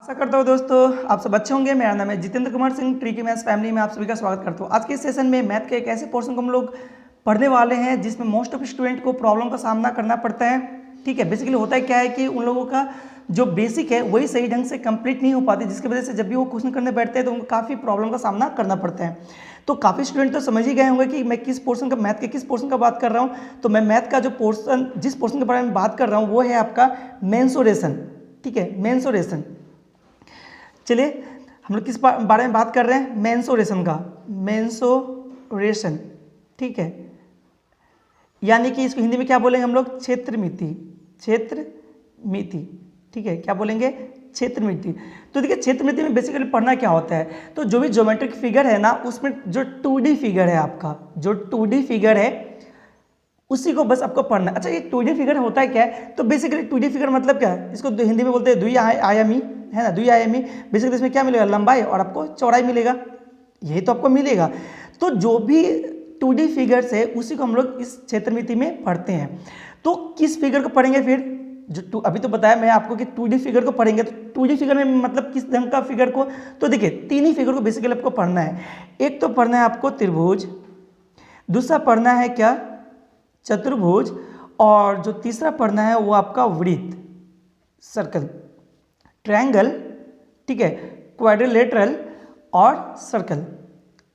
आशा करता हूँ दोस्तों आप सब अच्छे होंगे। मेरा नाम है Jitendra Kumar Singh, tricky maths family में आप सभी का स्वागत करता हूँ। आज के इस सेशन में मैथ के एक ऐसे पोर्शन को हम लोग पढ़ने वाले हैं जिसमें मोस्ट ऑफ स्टूडेंट को प्रॉब्लम का सामना करना पड़ता है। ठीक है, बेसिकली होता है क्या है कि उन लोगों का जो बेसिक है वही सही ढंग से कंप्लीट नहीं हो पाती, जिसकी वजह से जब भी वो क्वेश्चन करने बैठते हैं तो उनको काफ़ी प्रॉब्लम का सामना करना पड़ता है। तो काफ़ी स्टूडेंट तो समझ ही गए होंगे कि मैं किस पोर्शन का, मैथ के किस पोर्शन का बात कर रहा हूँ। तो मैं मैथ का जो पोर्शन, जिस पोर्शन के बारे में बात कर रहा हूँ वो है आपका मेंसुरेशन। ठीक है, मेंसुरेशन। चलिए हम लोग किस बारे में बात कर रहे हैं, मेंसुरेशन का। मेंसुरेशन, ठीक है, यानी कि इसको हिंदी में क्या बोलेंगे हम लोग, क्षेत्रमिति। क्षेत्रमिति, ठीक है, क्या बोलेंगे, क्षेत्रमिति। तो देखिए क्षेत्रमिति में बेसिकली पढ़ना क्या होता है, तो जो भी ज्योमेट्रिक फिगर है ना उसमें जो 2D फिगर है आपका, जो 2D फिगर है उसी को बस आपको पढ़ना है। अच्छा, ये 2D फिगर होता है क्या है, तो बेसिकली 2D फिगर मतलब क्या है, इसको हिंदी में बोलते हैं द्विआयामी, है ना, द्विआयामी। बेसिकली इसमें क्या मिलेगा, लंबाई और आपको चौड़ाई मिलेगा, यही तो आपको मिलेगा। तो जो भी 2D फिगर्स है उसी को हम लोग इस क्षेत्रमिति में पढ़ते हैं। तो किस फिगर को पढ़ेंगे फिर, जो अभी तो बताया मैं आपको कि 2D फिगर को पढ़ेंगे, तो 2D फिगर में मतलब किस ढंग का फिगर को, तो देखिए 3 ही फिगर को बेसिकली आपको पढ़ना है। एक तो पढ़ना है आपको त्रिभुज, दूसरा पढ़ना है क्या, चतुर्भुज, और जो तीसरा पढ़ना है वो आपका वृत्त, सर्कल, ट्रायंगल, ठीक है, क्वाड्रिलेटरल और सर्कल।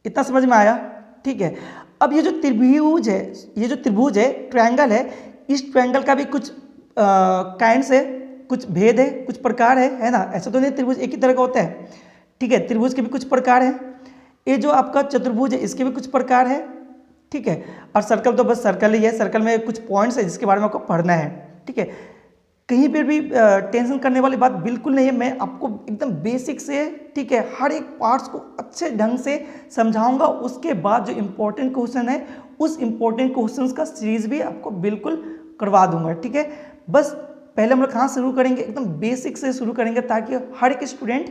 इतना समझ में आया, ठीक है। अब ये जो त्रिभुज है, ये जो त्रिभुज है, ट्रायंगल है, इस ट्रायंगल का भी कुछ काइंड्स है, कुछ भेद है, कुछ प्रकार है ना। ऐसा तो नहीं त्रिभुज एक ही तरह का होता है, ठीक है, त्रिभुज के भी कुछ प्रकार है। ये जो आपका चतुर्भुज है इसके भी कुछ प्रकार है, ठीक है, और सर्कल तो बस सर्कल ही है, सर्कल में कुछ पॉइंट्स है जिसके बारे में आपको पढ़ना है, ठीक है। कहीं पर भी टेंशन करने वाली बात बिल्कुल नहीं है, मैं आपको एकदम बेसिक से, ठीक है, हर एक पार्ट्स को अच्छे ढंग से समझाऊंगा। उसके बाद जो इम्पोर्टेंट क्वेश्चन है उस इम्पोर्टेंट क्वेश्चंस का सीरीज भी आपको बिल्कुल करवा दूंगा, ठीक है। बस पहले हम लोग कहाँ शुरू करेंगे, एकदम बेसिक से शुरू करेंगे ताकि हर एक स्टूडेंट,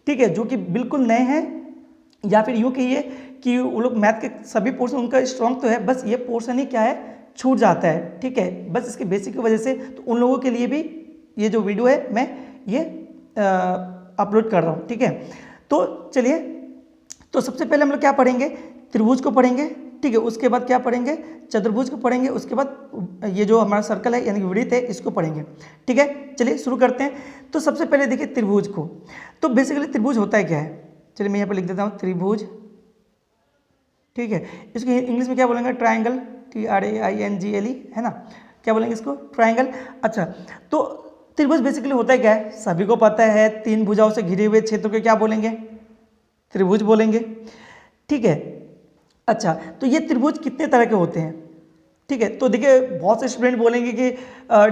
ठीक है, जो कि बिल्कुल नए हैं या फिर यूँ कहिए कि वो लोग मैथ के सभी पोर्शन उनका स्ट्रॉन्ग तो है, बस ये पोर्शन ही क्या है, छूट जाता है, ठीक है, बस इसके बेसिक की वजह से। तो उन लोगों के लिए भी ये जो वीडियो है मैं ये अपलोड कर रहा हूँ, ठीक है। तो चलिए, तो सबसे पहले हम लोग क्या पढ़ेंगे, त्रिभुज को पढ़ेंगे, ठीक है, उसके बाद क्या पढ़ेंगे, चतुर्भुज को पढ़ेंगे, उसके बाद ये जो हमारा सर्कल है यानी कि वृत्त है इसको पढ़ेंगे, ठीक है। चलिए शुरू करते हैं। तो सबसे पहले देखिए त्रिभुज को, तो बेसिकली त्रिभुज होता है क्या है, चलिए मैं यहाँ पर लिख देता हूँ त्रिभुज, ठीक है। इसको इंग्लिश में क्या बोलेंगे, ट्रायंगल, TRAINGLE, है ना, क्या बोलेंगे इसको, ट्रायंगल। अच्छा, तो त्रिभुज बेसिकली होता है क्या है, सभी को पता है, 3 भुजाओं से घिरे हुए क्षेत्र को क्या बोलेंगे, त्रिभुज बोलेंगे, ठीक है। अच्छा, तो ये त्रिभुज कितने तरह के होते हैं, ठीक है। तो देखिए बहुत से स्टूडेंट बोलेंगे कि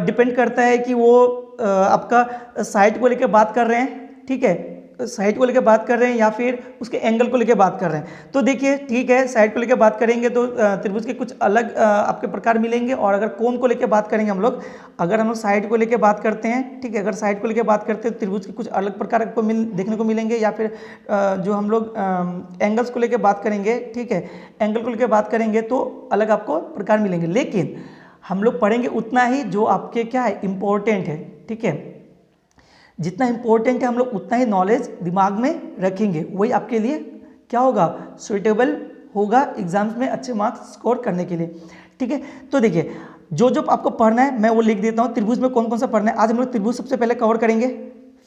डिपेंड करता है कि वो आपका साइड को लेकर बात कर रहे हैं, ठीक है, साइड को लेकर बात कर रहे हैं या फिर उसके एंगल को लेकर बात कर रहे हैं। तो देखिए ठीक है, साइड को लेकर बात करेंगे तो त्रिभुज के कुछ अलग आपके प्रकार मिलेंगे, और अगर कोण को लेकर बात करेंगे हम लोग, अगर हम लोग साइड को लेकर बात करते हैं, ठीक है, अगर साइड को लेकर बात करते हैं तो त्रिभुज के कुछ अलग प्रकार आपको देखने को मिलेंगे, या फिर जो हम लोग एंगल्स को लेकर बात करेंगे, ठीक है, एंगल को लेकर बात करेंगे तो अलग आपको प्रकार मिलेंगे। लेकिन हम लोग पढ़ेंगे उतना ही जो आपके क्या है, इम्पोर्टेंट है, ठीक है, जितना इंपॉर्टेंट है हम लोग उतना ही नॉलेज दिमाग में रखेंगे, वही आपके लिए क्या होगा, सुइटेबल होगा एग्जाम्स में अच्छे मार्क्स स्कोर करने के लिए, ठीक है। तो देखिए जो जो आपको पढ़ना है मैं वो लिख देता हूँ। त्रिभुज में कौन कौन सा पढ़ना है, आज हम लोग त्रिभुज सबसे पहले कवर करेंगे,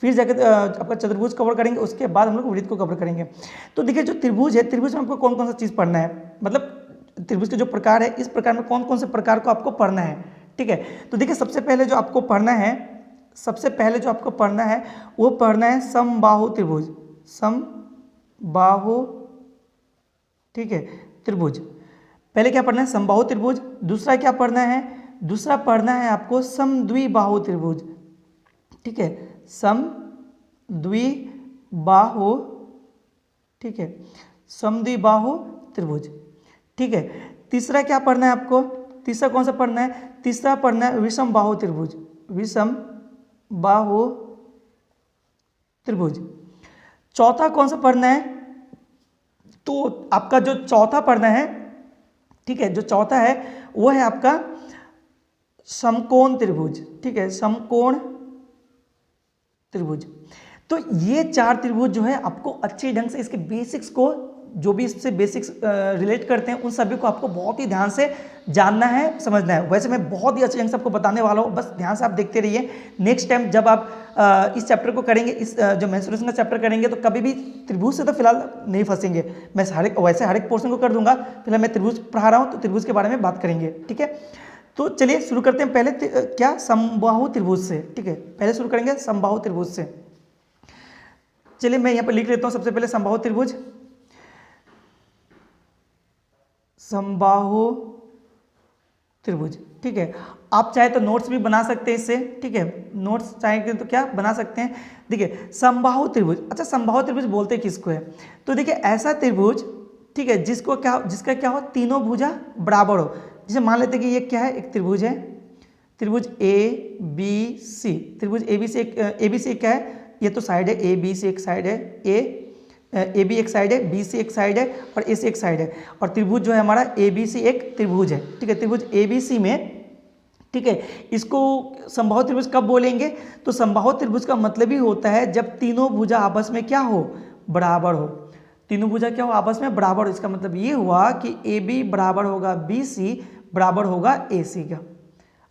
फिर जाकर आपका चतुर्भुज कवर करेंगे, उसके बाद हम लोग वृत्त को कवर करेंगे। तो देखिए जो त्रिभुज है, त्रिभुज में आपको कौन कौन सा चीज़ पढ़ना है, मतलब त्रिभुज के जो प्रकार है इस प्रकार में कौन कौन से प्रकार को आपको पढ़ना है, ठीक है। तो देखिए सबसे पहले जो आपको पढ़ना है, सबसे पहले जो आपको पढ़ना है वो पढ़ना है समबाहु त्रिभुज, समबाहु, ठीक है, त्रिभुज। पहले क्या पढ़ना है, समबाहु त्रिभुज। दूसरा क्या पढ़ना है, दूसरा पढ़ना है आपको समद्विबाहु त्रिभुज, ठीक है, समद्विबाहु, ठीक है, समद्विबाहु त्रिभुज, ठीक है। तीसरा क्या पढ़ना है आपको, तीसरा कौन सा पढ़ना है, तीसरा पढ़ना है विषमबाहु त्रिभुज, विषमबाहु त्रिभुज। चौथा कौन सा पढ़ना है, तो आपका जो चौथा पढ़ना है, ठीक है, जो चौथा है वो है आपका समकोण त्रिभुज, ठीक है, समकोण त्रिभुज। तो ये 4 त्रिभुज जो है आपको अच्छे ढंग से इसके बेसिक्स को, जो भी इससे बेसिक्स रिलेट करते हैं, उन सभी को आपको बहुत ही ध्यान से जानना है, समझना है। वैसे मैं बहुत ही अच्छे ढंग से आपको बताने वाला हूँ, बस ध्यान से आप देखते रहिए। नेक्स्ट टाइम जब आप इस चैप्टर को करेंगे, इस जो मेंस्ट्रुएशन का चैप्टर करेंगे, तो कभी भी त्रिभुज से तो फिलहाल नहीं फंसेंगे। मैं वैसे हर एक पोर्शन को कर दूंगा, फिलहाल मैं त्रिभुज पढ़ा रहा हूँ तो त्रिभुज के बारे में बात करेंगे, ठीक है। तो चलिए शुरू करते हैं पहले क्या, समबाहु त्रिभुज से, ठीक है। पहले शुरू करेंगे समबाहु त्रिभुज से। चलिए मैं यहाँ पर लिख लेता हूँ सबसे पहले समबाहु त्रिभुज। समबाहु त्रिभुज, ठीक है। आप चाहे तो नोट्स भी बना सकते हैं इससे, ठीक है। नोट्स चाहे तो क्या बना सकते हैं। देखिए समबाहु त्रिभुज, अच्छा समबाहु त्रिभुज बोलते किसको है, तो देखिए ऐसा त्रिभुज, ठीक है, जिसका क्या हो, तीनों भुजा बराबर हो। जैसे मान लेते हैं कि ये क्या है, एक त्रिभुज है, त्रिभुज ए बी सी। त्रिभुज ए बी सी क्या है, ये तो साइड है, ए बी सी एक साइड है, ए बी एक साइड है, बी सी एक साइड है और ए सी एक साइड है। और त्रिभुज जो है हमारा ए बी सी एक त्रिभुज है, ठीक है। त्रिभुज ए बी सी में, ठीक है, इसको समबाहु त्रिभुज कब बोलेंगे, तो समबाहु त्रिभुज का मतलब ही होता है जब तीनों भुजा आपस में क्या हो, बराबर हो। तीनों भुजा क्या हो, आपस में बराबर हो। इसका मतलब ये हुआ कि ए बी बराबर होगा बी सी बराबर होगा ए सी का।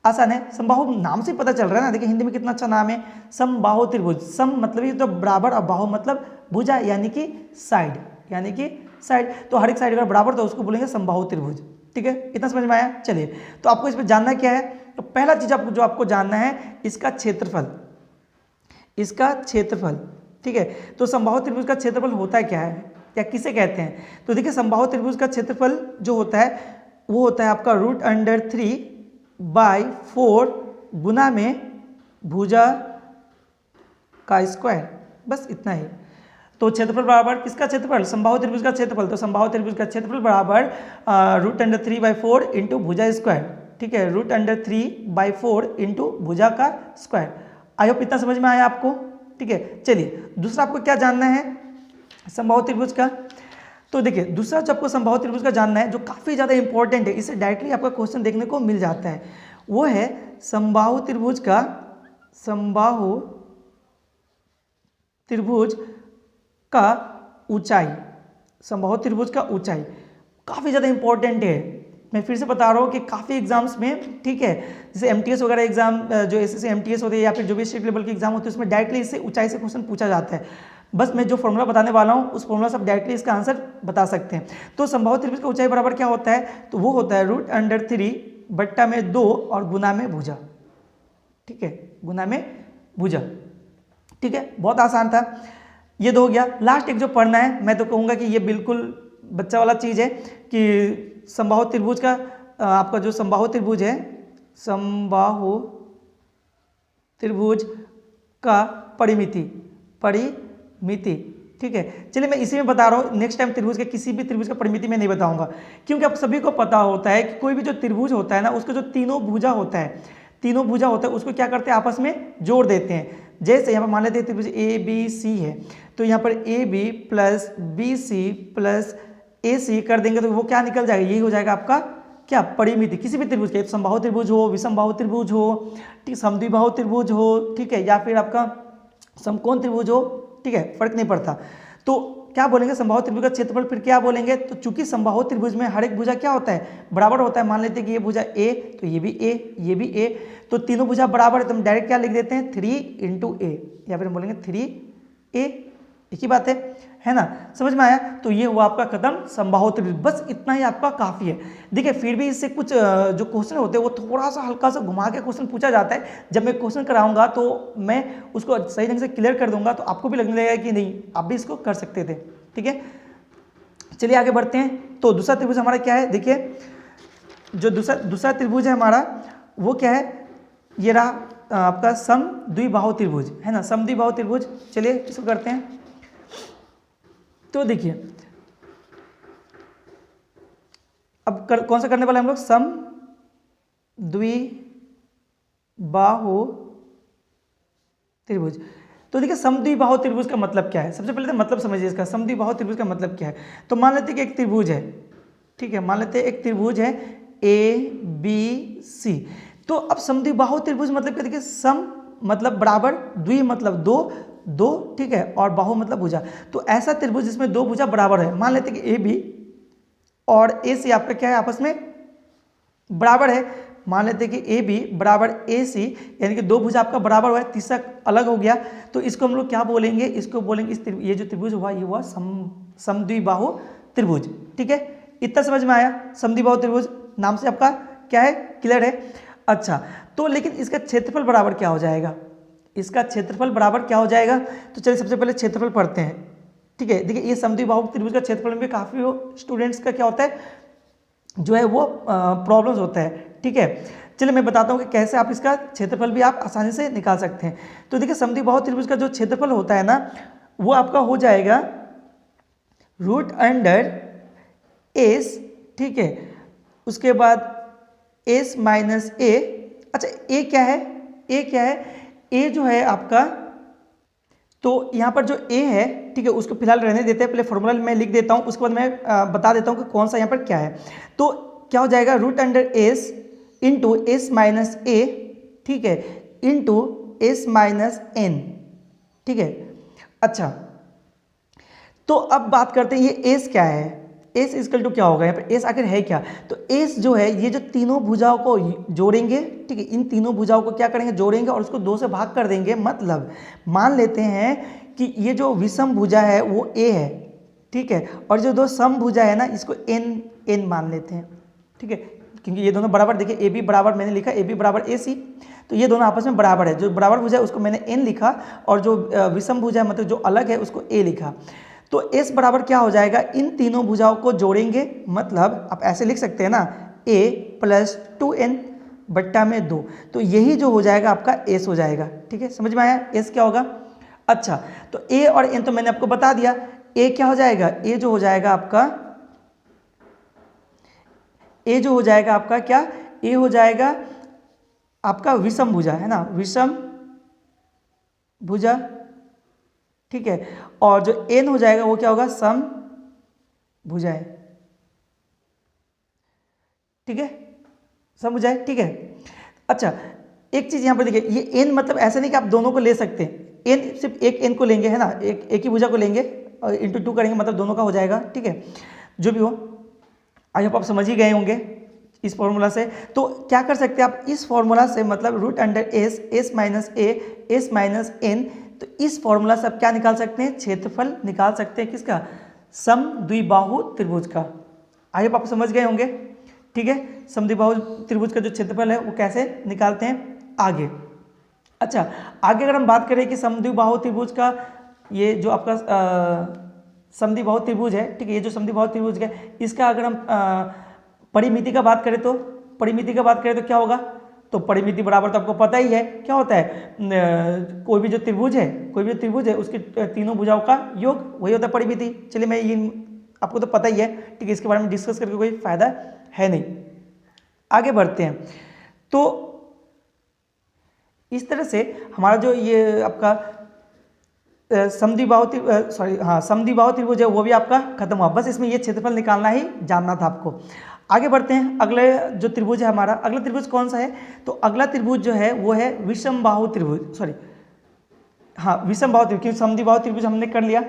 आसान है, समबाहु नाम से पता चल रहा है ना। देखिए हिंदी में कितना अच्छा नाम है, समबाहु त्रिभुज। सम मतलब ये तो बराबर और बाहु मतलब भुजा, यानी कि साइड, यानी कि साइड। तो हर एक साइड अगर बराबर तो उसको बोलेंगे समबाहु त्रिभुज, ठीक है। इतना समझ में आया। चलिए तो आपको इसमें जानना क्या है, तो पहला चीज जो आपको जानना है, इसका क्षेत्रफल, इसका क्षेत्रफल, ठीक है। तो समबाहु त्रिभुज का क्षेत्रफल होता क्या है या किसे कहते हैं, तो देखिए समबाहु त्रिभुज का क्षेत्रफल जो होता है वो होता है आपका √√3/4 गुना में भुजा का स्क्वायर, बस इतना ही। तो क्षेत्रफल बराबर किसका क्षेत्रफल, समबाहु त्रिभुज का क्षेत्रफल। तो समबाहु त्रिभुज का क्षेत्रफल बराबर √3/4 इंटू भुजा स्क्वायर, ठीक है। √3/4 इंटू भुजा का स्क्वायर। आई होप इतना समझ में आया आपको, ठीक है। चलिए दूसरा आपको क्या जानना है समबाहु त्रिभुज का, तो देखिए दूसरा जो आपको समबाहु त्रिभुज का जानना है, जो काफ़ी ज़्यादा इंपॉर्टेंट है, इससे डायरेक्टली आपका क्वेश्चन देखने को मिल जाता है, वो है समबाहु त्रिभुज का, समबाहु त्रिभुज का ऊंचाई। समबाहु त्रिभुज का ऊंचाई काफ़ी ज़्यादा इंपॉर्टेंट है। मैं फिर से बता रहा हूँ कि काफ़ी एग्जाम्स में, ठीक है, जैसे एमटीएस वगैरह एग्जाम, जो एसएससी एमटीएस होते हैं या फिर जो भी स्टेट लेवल के एग्जाम होते हैं, उसमें डायरेक्टली इससे ऊंचाई से क्वेश्चन पूछा जाता है। बस मैं जो फॉर्मूला बताने वाला हूँ उस फॉर्मूला से आप डायरेक्टली इसका आंसर बता सकते हैं। तो समबाहु त्रिभुज का ऊंचाई बराबर क्या होता है, तो वो होता है √3/2 और गुना में भुजा, ठीक है, गुना में भुजा, ठीक है। बहुत आसान था, ये तो हो गया। लास्ट एक जो पढ़ना है, मैं तो कहूँगा कि ये बिल्कुल बच्चा वाला चीज़ है कि समबाहु त्रिभुज का आपका जो समबाहु त्रिभुज है, समबाहु त्रिभुज का परिमिति, ठीक है। चलिए मैं इसी में बता रहा हूँ, नेक्स्ट टाइम त्रिभुज के किसी भी त्रिभुज का परिमिति में नहीं बताऊंगा, क्योंकि आप सभी को पता होता है कि कोई भी जो त्रिभुज होता है ना, उसका जो तीनों भुजा होता है उसको क्या करते हैं, आपस में जोड़ देते हैं। जैसे यहाँ पर मान लेते हैं त्रिभुज ए बी सी है, तो यहाँ पर A B plus B C plus A C कर देंगे तो वो क्या निकल जाएगा, यही हो जाएगा आपका क्या, परिमिति किसी भी त्रिभुज के। समबाहु त्रिभुज हो, विषमबाहु त्रिभुज हो, ठीक, समद्विबाहु त्रिभुज हो, ठीक है, या फिर आपका समकोण त्रिभुज हो, ठीक है, फर्क नहीं पड़ता। तो क्या बोलेंगे, समबाहु त्रिभुज का क्षेत्रफल फिर क्या बोलेंगे, तो चूंकि समबाहु त्रिभुज में हर एक भुजा क्या होता है, बराबर होता है। मान लेते हैं कि ये भुजा ए, तो ये भी ए, ये भी ए, तो तीनों भुजा बराबर है, तो हम डायरेक्ट क्या लिख देते हैं, 3 × a, या फिर हम बोलेंगे 3a, एक ही बात है ना। समझ में आया। तो ये हुआ आपका खत्म समबाहु त्रिभुज, बस इतना ही आपका काफ़ी है। देखिए फिर भी इससे कुछ जो क्वेश्चन होते हैं वो थोड़ा सा हल्का सा घुमा के क्वेश्चन पूछा जाता है। जब मैं क्वेश्चन कराऊंगा तो मैं उसको सही ढंग से क्लियर कर दूंगा, तो आपको भी लगने लगेगा कि नहीं आप भी इसको कर सकते थे, ठीक है। चलिए आगे बढ़ते हैं। तो दूसरा त्रिभुज हमारा क्या है, देखिए जो दूसरा त्रिभुज है हमारा वो क्या है, ये रहा आपका समद्विबाहु त्रिभुज, है ना, समद्विबाहु त्रिभुज। चलिए इसको करते हैं। तो देखिए अब कौन सा करने वाले हम लोग, समद्विबाहु त्रिभुज। तो देखिए समद्विबाहु त्रिभुज का मतलब क्या है, सबसे पहले तो मतलब समझिए इसका, समद्विबाहु त्रिभुज का मतलब क्या है। तो मान लेते हैं कि एक त्रिभुज है, ठीक है, मान लेते हैं एक त्रिभुज है ए बी सी। तो अब समद्विबाहु त्रिभुज मतलब क्या, देखिए सम मतलब बराबर, द्वि मतलब दो, दो, ठीक है, और बाहु मतलब भुजा। तो ऐसा त्रिभुज जिसमें दो भुजा बराबर है, मान लेते हैं कि ए बी और ए सी आपका क्या है, आपस में बराबर है। मान लेते हैं कि ए बी बराबर ए सी, यानी कि दो भुजा आपका बराबर हुआ है, तीसरा अलग हो गया, तो इसको हम लोग क्या बोलेंगे, इसको बोलेंगे ये जो त्रिभुज हुआ ये हुआ समद्विबाहु त्रिभुज, ठीक है। इतना समझ में आया, समद्विबाहु त्रिभुज नाम से आपका क्या है, क्लियर है। अच्छा, तो लेकिन इसका क्षेत्रफल बराबर क्या हो जाएगा, इसका क्षेत्रफल बराबर क्या हो जाएगा, तो चलिए सबसे पहले क्षेत्रफल पढ़ते हैं, ठीक है। देखिए ये समद्विबाहु त्रिभुज का क्षेत्रफल में काफ़ी स्टूडेंट्स का क्या होता है, जो है वो प्रॉब्लम्स होता है, ठीक है। चलिए मैं बताता हूँ कि कैसे आप इसका क्षेत्रफल भी आप आसानी से निकाल सकते हैं। तो देखिए समद्विबाहु त्रिभुज का जो क्षेत्रफल होता है ना, वो आपका हो जाएगा रूट अंडर एस, ठीक है, उसके बाद एस माइनस ए। अच्छा ए क्या है, ए क्या है, ए जो है आपका, तो यहाँ पर जो ए है, ठीक है, उसको फिलहाल रहने देते हैं, पहले फॉर्मूला मैं लिख देता हूँ, उसके बाद मैं बता देता हूँ कि कौन सा यहाँ पर क्या है। तो क्या हो जाएगा, root under S into S minus A, ठीक है, इंटू एस माइनस एन, ठीक है। अच्छा, तो अब बात करते हैं ये एस क्या है, एस इक्वल टू क्या होगा, यहाँ पर एस आखिर है क्या। तो एस जो है ये जो तीनों भुजाओं को जोड़ेंगे, ठीक है, इन तीनों भुजाओं को क्या करेंगे, जोड़ेंगे और उसको दो से भाग कर देंगे। मतलब मान लेते हैं कि ये जो विषम भुजा है वो ए है, ठीक है, और जो दो सम भुजा है ना इसको एन एन मान लेते हैं, ठीक है, क्योंकि ये दोनों बराबर, देखिए ए बी बराबर मैंने लिखा ए बी बराबर ए सी, तो ये दोनों आपस में बराबर है। जो बराबर भुजा है उसको मैंने एन लिखा और जो विषम भुजा है मतलब जो अलग है उसको ए लिखा। तो एस बराबर क्या हो जाएगा, इन तीनों भुजाओं को जोड़ेंगे, मतलब आप ऐसे लिख सकते हैं ना, ए प्लस 2n बट्टा में 2, तो यही जो हो जाएगा आपका एस हो जाएगा, ठीक है, समझ में आया एस क्या होगा। अच्छा, तो ए और एन तो मैंने आपको बता दिया, ए क्या हो जाएगा, ए जो हो जाएगा आपका, ए जो हो जाएगा आपका क्या, ए हो जाएगा आपका विषम भुजा, है ना, विषम भुजा, ठीक है, और जो एन हो जाएगा वो क्या होगा, सम भुजाएं, ठीक है, सम भुजाएं, ठीक है। अच्छा, एक चीज यहां पर देखिए, ये एन मतलब ऐसा नहीं कि आप दोनों को ले सकते हैं, एन सिर्फ एक एन को लेंगे, है ना, एक ही भुजा को लेंगे और इंटू 2 करेंगे, मतलब दोनों का हो जाएगा, ठीक है। जो भी हो, आई होप आप समझ ही गए होंगे इस फॉर्मूला से। तो क्या कर सकते हैं आप इस फॉर्मूला से, मतलब root under S, S minus A, S minus N, तो इस फॉर्मूला से आप क्या निकाल सकते हैं, क्षेत्रफल निकाल सकते हैं, किसका, समद्विबाहु त्रिभुज का। आई होप आप समझ गए होंगे, ठीक है। समद्विबाहु त्रिभुज का जो क्षेत्रफल है वो कैसे निकालते हैं आगे। अच्छा, आगे अगर हम बात करें कि समद्विबाहु त्रिभुज का ये जो आपका समद्विबाहु त्रिभुज है, ठीक है, ये जो समद्विबाहु त्रिभुज है इसका अगर हम परिमिति का बात करें, तो परिमिति का बात करें तो क्या होगा, तो परिमिति बराबर तो आपको पता ही है क्या होता है, कोई भी जो त्रिभुज है, कोई भी त्रिभुज है उसके तीनों भुजाओं का योग, वही होता है परिमिति। चलिए मैं ये आपको तो पता ही है, ठीक है, इसके बारे में डिस्कस करके कोई फायदा है नहीं। आगे बढ़ते हैं, तो इस तरह से हमारा जो ये आपका समद्विबाहु त्रिभुज है वो भी आपका खत्म हुआ। बस इसमें ये क्षेत्रफल निकालना ही जानना था आपको। आगे बढ़ते हैं, अगले जो त्रिभुज है हमारा, अगला त्रिभुज कौन सा है, तो अगला त्रिभुज जो है वो है विषमबाहु त्रिभुज, सॉरी हाँ विषमबाहु त्रिभुज, क्योंकि समद्विबाहु त्रिभुज हमने कर लिया,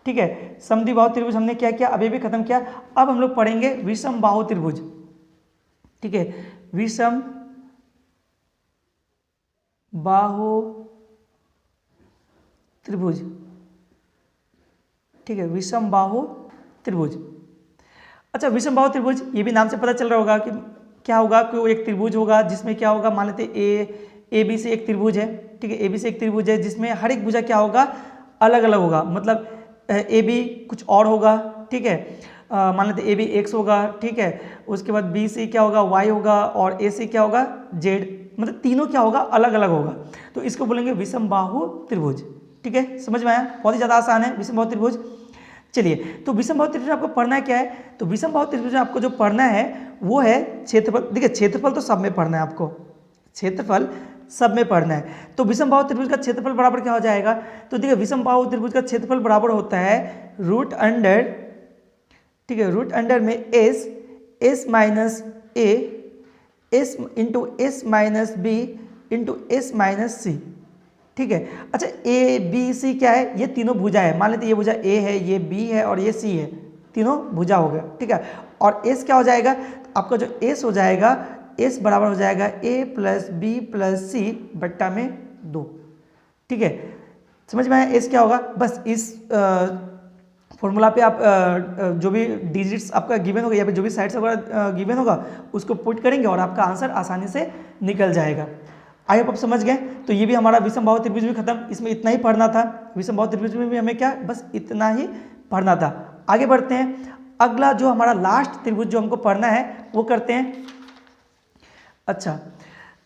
ठीक है, समद्विबाहु त्रिभुज हमने क्या किया, अभी भी खत्म किया। अब हम लोग पढ़ेंगे विषमबाहु त्रिभुज, ठीक है, विषमबाहु त्रिभुज, ठीक है, विषमबाहु त्रिभुज। अच्छा, विषमबाहु त्रिभुज ये भी नाम से पता चल रहा होगा कि क्या होगा, कोई एक त्रिभुज होगा जिसमें क्या होगा, मान लेते ए बी से एक त्रिभुज है, ठीक है, ए बी से एक त्रिभुज है जिसमें हर एक भुजा क्या होगा, अलग अलग होगा, मतलब ए बी कुछ और होगा, ठीक है, मान लेते ए बी एक्स होगा, ठीक है, उसके बाद बी से क्या होगा, वाई होगा, और ए से क्या होगा, जेड, मतलब तीनों क्या होगा, अलग अलग होगा, तो इसको बोलेंगे विषमबाहु त्रिभुज, ठीक है, समझ में आया, बहुत ही ज़्यादा आसान है विषमबाहु त्रिभुज। चलिए, तो विषमबाहु त्रिभुज आपको पढ़ना है क्या है, तो विषमबाहु त्रिभुज आपको जो पढ़ना है वो है क्षेत्रफल। देखिए क्षेत्रफल तो सब में पढ़ना है आपको, क्षेत्रफल सब में पढ़ना है। तो विषमबाहु त्रिभुज का क्षेत्रफल बराबर क्या हो जाएगा, तो देखिए विषमबाहु त्रिभुज का क्षेत्रफल बराबर होता है रूट अंडर, ठीक है, रूट अंडर में S, S minus A, S into S minus B into S minus C, ठीक है। अच्छा ए बी सी क्या है, ये तीनों भुजा है, मान लेते ये भुजा ए है, ये बी है और ये सी है, तीनों भुजा हो गया, ठीक है। और एस क्या हो जाएगा, आपका जो एस हो जाएगा, एस बराबर हो जाएगा ए प्लस बी प्लस सी बट्टा में 2, ठीक है। समझ में आया एस क्या होगा, बस इस फॉर्मूला पे आप जो भी डिजिट्स आपका गिवन होगा या फिर जो भी साइड्स वगैरह गिवन होगा उसको पुट करेंगे और आपका आंसर आसानी से निकल जाएगा। आई होप आप समझ गए। तो ये भी हमारा विषमबाहु त्रिभुज भी खत्म, इसमें इतना ही पढ़ना था। विषमबाहु त्रिभुज में भी हमें क्या, बस इतना ही पढ़ना था। आगे बढ़ते हैं, अगला जो हमारा लास्ट त्रिभुज जो हमको पढ़ना है वो करते हैं। अच्छा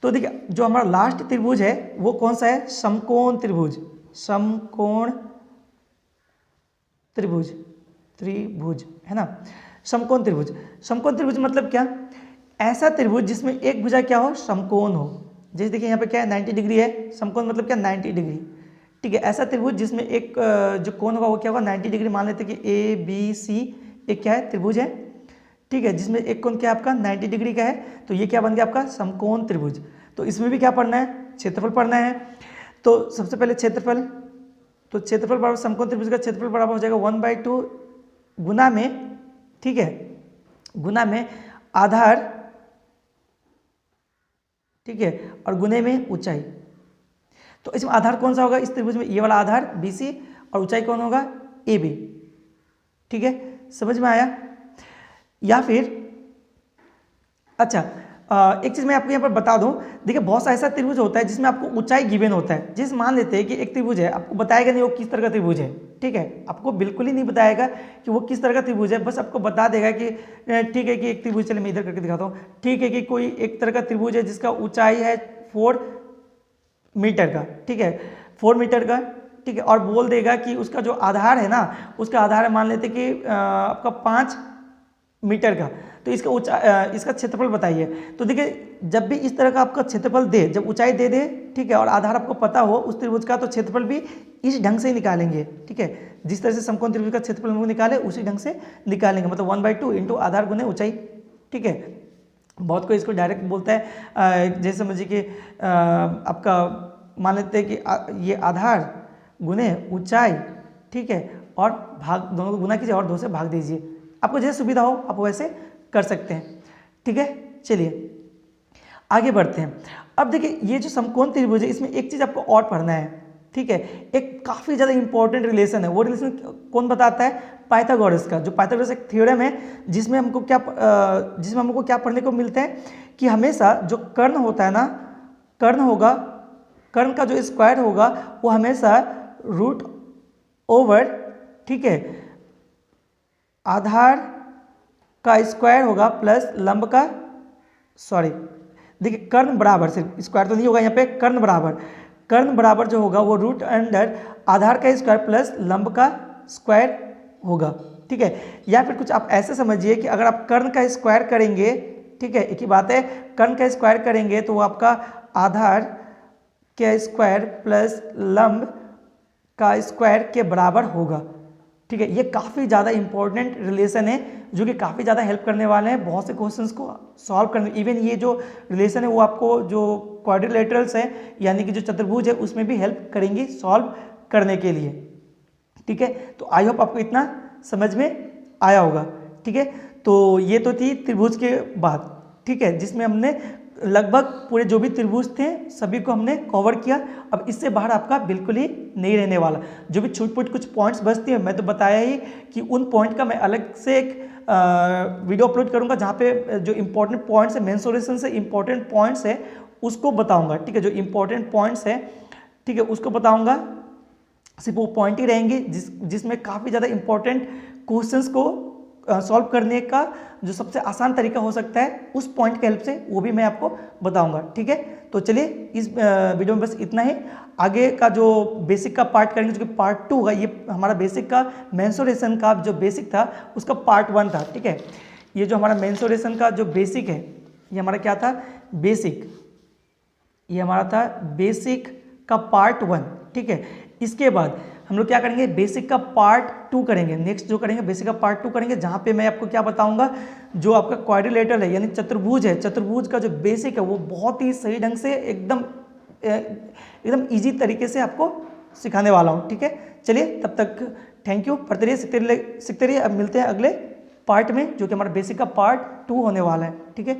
तो देखिए जो हमारा लास्ट त्रिभुज है वो कौन सा है, समकोण त्रिभुज, समकोण त्रिभुज, त्रिभुज है ना, समकोण त्रिभुज। समकोण त्रिभुज मतलब क्या, ऐसा त्रिभुज जिसमें एक भुजा क्या हो, समकोण हो। जैसे देखिए यहाँ पे क्या है 90 डिग्री है, समकोण मतलब क्या 90 डिग्री, ठीक है। ऐसा त्रिभुज जिसमें एक जो कोण होगा वो क्या होगा 90 डिग्री, मान लेते हैं कि ए बी सी एक क्या है त्रिभुज है, ठीक है, जिसमें एक कोण क्या आपका 90 डिग्री का है, तो ये क्या बन गया आपका समकोण त्रिभुज। तो इसमें भी क्या पढ़ना है, क्षेत्रफल पढ़ना है। तो सबसे पहले क्षेत्रफल, तो क्षेत्रफल बराबर समकोण त्रिभुज का क्षेत्रफल बराबर हो जाएगा 1/2 गुना में, ठीक है, गुना में आधार, ठीक है, और गुने में ऊंचाई। तो इसमें आधार कौन सा होगा इस त्रिभुज में, ये वाला आधार BC, और ऊंचाई कौन होगा AB, ठीक है, समझ में आया। या फिर अच्छा एक चीज मैं आपको यहाँ पर बता दूं, देखिए बहुत सा ऐसा त्रिभुज होता है जिसमें आपको ऊंचाई गिवन होता है। जिस मान लेते हैं कि एक त्रिभुज है, आपको बताएगा नहीं वो किस तरह का त्रिभुज है, ठीक है, आपको बिल्कुल ही नहीं बताएगा कि वो किस तरह का त्रिभुज है, बस आपको बता देगा कि ठीक है कि एक त्रिभुज, चलिए मैं इधर करके दिखाता हूँ, ठीक है कि कोई एक तरह का त्रिभुज है जिसका ऊंचाई है 4 मीटर का, ठीक है, 4 मीटर का, ठीक है, और बोल देगा कि उसका जो आधार है ना, उसका आधार है मान लेते कि आपका 5 मीटर का, तो इसका इसका क्षेत्रफल बताइए। तो देखिए जब भी इस तरह का आपका क्षेत्रफल दे, जब ऊंचाई दे दे, ठीक है, और आधार आपको पता हो उस त्रिभुज का, तो क्षेत्रफल भी इस ढंग से ही निकालेंगे, ठीक है, जिस तरह से समकोण त्रिभुज का क्षेत्रफल हम निकाले उसी ढंग से निकालेंगे, मतलब 1/2 इंटू आधार गुने ऊंचाई, ठीक है। बहुत कोई इसको डायरेक्ट बोलता है, जैसे समझिए कि आपका मान लेते हैं कि ये आधार गुने ऊंचाई, ठीक है, और भाग दोनों को गुना कीजिए और 2 से भाग दीजिए, आपको जैसे सुविधा हो आप वैसे कर सकते हैं, ठीक है। चलिए आगे बढ़ते हैं। अब देखिए ये जो समकोण त्रिभुज है इसमें एक चीज आपको और पढ़ना है, ठीक है, एक काफी ज्यादा इंपॉर्टेंट रिलेशन है। वो रिलेशन कौन बताता है, पाइथागोरस का। जो पाइथागोरस एक थ्योरम है जिसमें हमको क्या पढ़ने को मिलता है कि हमेशा जो कर्ण होता है ना, कर्ण होगा, कर्ण का जो स्क्वायर होगा वो हमेशा √, ठीक है, आधार का स्क्वायर होगा प्लस लंब का, सॉरी देखिए कर्ण बराबर, सिर्फ स्क्वायर तो नहीं होगा यहाँ पे, कर्ण बराबर जो होगा वो √अंडर आधार का स्क्वायर प्लस लंब का स्क्वायर होगा, ठीक है। या फिर कुछ आप ऐसे समझिए कि अगर आप कर्ण का स्क्वायर करेंगे, ठीक है, एक ही बात है, कर्ण का स्क्वायर करेंगे तो वो आपका आधार के स्क्वायर प्लस लंब का स्क्वायर के बराबर होगा, ठीक है। ये काफ़ी ज़्यादा इंपॉर्टेंट रिलेशन है जो कि काफ़ी ज़्यादा हेल्प करने वाले हैं बहुत से क्वेश्चंस को सॉल्व करने। इवन ये जो रिलेशन है वो आपको जो क्वाड्रिलेटरल्स है यानी कि जो चतुर्भुज है उसमें भी हेल्प करेंगी सॉल्व करने के लिए, ठीक है। तो आई होप आपको इतना समझ में आया होगा, ठीक है। तो ये तो थी त्रिभुज के बात, ठीक है, जिसमें हमने लगभग पूरे जो भी त्रिभुज थे सभी को हमने कवर किया। अब इससे बाहर आपका बिल्कुल ही नहीं रहने वाला। जो भी छूट-पूट कुछ पॉइंट्स बचती हैं मैं तो बताया ही कि उन पॉइंट का मैं अलग से एक वीडियो अपलोड करूंगा जहाँ पे जो इंपॉर्टेंट पॉइंट्स है, मेंसुरेशन से इंपॉर्टेंट पॉइंट्स है उसको बताऊंगा, ठीक है। जो इंपॉर्टेंट पॉइंट्स है, ठीक है, उसको बताऊंगा, सिर्फ वो पॉइंट ही रहेंगे जिसमें काफ़ी ज़्यादा इंपॉर्टेंट क्वेश्चंस को सॉल्व करने का जो सबसे आसान तरीका हो सकता है उस पॉइंट के हेल्प से वो भी मैं आपको बताऊंगा, ठीक है। तो चलिए इस वीडियो में बस इतना ही। आगे का जो बेसिक का पार्ट करेंगे जो कि पार्ट 2 होगा, ये हमारा बेसिक का मेंसुरेशन का जो बेसिक था उसका पार्ट 1 था, ठीक है। ये जो हमारा मेंसुरेशन का जो बेसिक है ये हमारा क्या था, बेसिक, ये हमारा था बेसिक का पार्ट 1, ठीक है। इसके बाद हम लोग क्या करेंगे, बेसिक का पार्ट 2 करेंगे। नेक्स्ट जो करेंगे बेसिक का पार्ट 2 करेंगे जहाँ पे मैं आपको क्या बताऊंगा, जो आपका क्वाड्रिलेटरल है यानी चतुर्भुज है, चतुर्भुज का जो बेसिक है वो बहुत ही सही ढंग से एकदम एकदम ईजी तरीके से आपको सिखाने वाला हूँ। ठीक है, चलिए तब तक थैंक यू, पढ़ते रहिए, सीखते रहिए। अब मिलते हैं अगले पार्ट में, जो कि हमारा बेसिक का पार्ट 2 होने वाला है। ठीक है।